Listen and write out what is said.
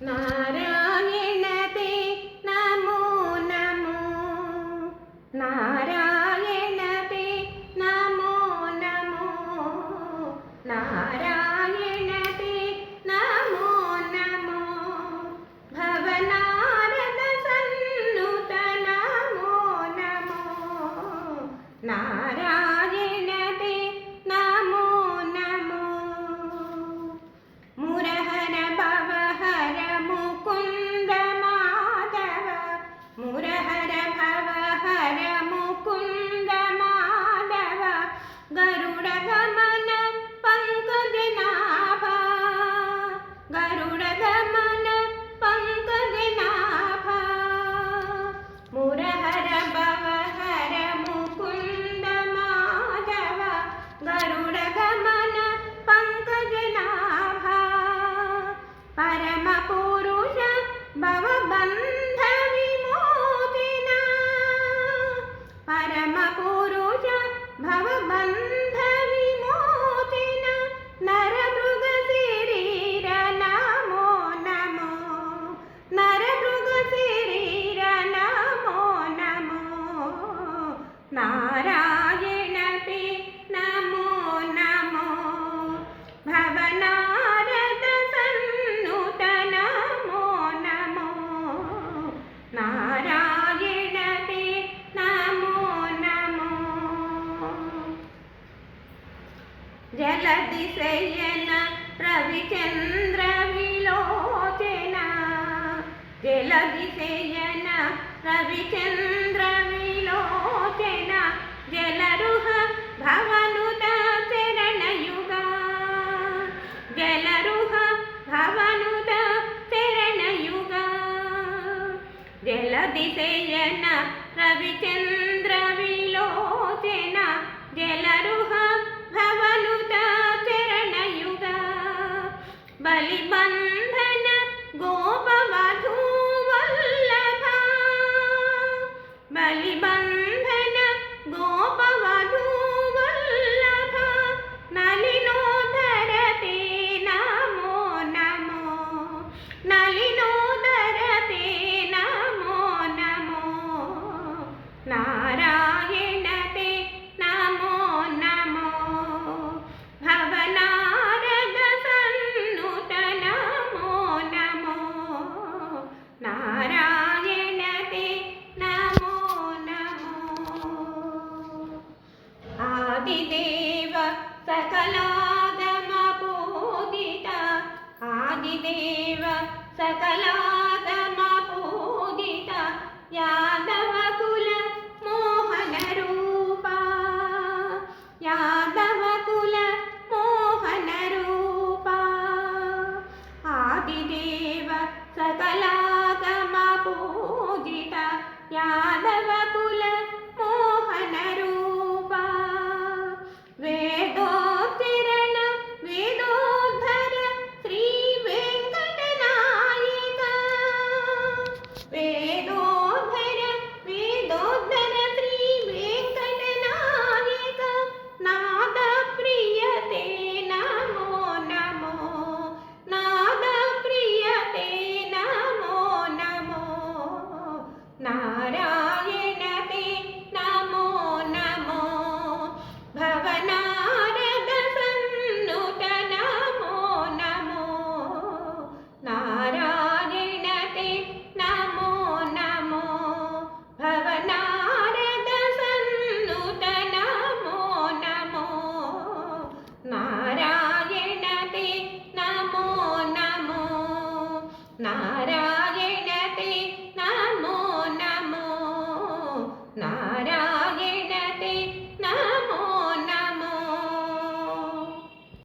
नारायण ते नमो नमो नारायण ते नमो नमो नारायण ते नमो नमो भवनारद सन्नुत नमो नमो नारायण ते नमो नमो मुरहर भवहर मुकुंद माधव मुरहर भवहर मुकुंद माधव गरुड़ गमन पंकजनाभ गरुड़ गमन पंकजनाभ मुरहर भवहर मुकुंद माधव गरुड़ गमन पंकजनाभ परम पुरुष भवबंध विमोचना परम पुरुष भवबंध विमोचना नरमृग शरीर नमो नमो नरमृग शरीर नमो नमो नारायण ते नमो नमो भवनारद सन्नुत नमो नमो नारायण ते नमो नमो जलधि शयन रविचंद्र विलोचना जलधि शयन रविचंद्र विलोचना जलरुह भवनुत चरणयुगा जलरुह भवनुत चरणयुगा जलधि शयन रविचंद्र विलोचना जलरुह भवनुत चरणयुगा बलिबंधन गोपवधू वल्लभा बलिबंधन गोपवधू वल्लभा नलिनोदर ते नमो नमो नलिनोदर ते नमो नमो नारायण ते नमो नमो भवनारद सन्नुत नमो नमो नारायण ते नमो नमो आदिदेव सकलागम पूजित आदिदेव सकलागम पूजित यादव कुल मोहन रूपा यादव कुल मोहन रूपा आदिदेव सकलागम पूजित यादव कुल मोहन रूपा वेदोच्चरण वेदोद्धर श्री वेंकटनायक वेदोद्धर वेदोद्धर श्री वेंकटनायक नाद प्रिय ते नमो नमो नाद प्रिय ते नमो नमो नारायण ते नमो नमो भवनारद सन्नुत नमो नमो नारायण ते नमो नमो भवनारद सन्नुत नमो नमो नारायण ते नमो नमो नारायण ते नमो नमो नारायण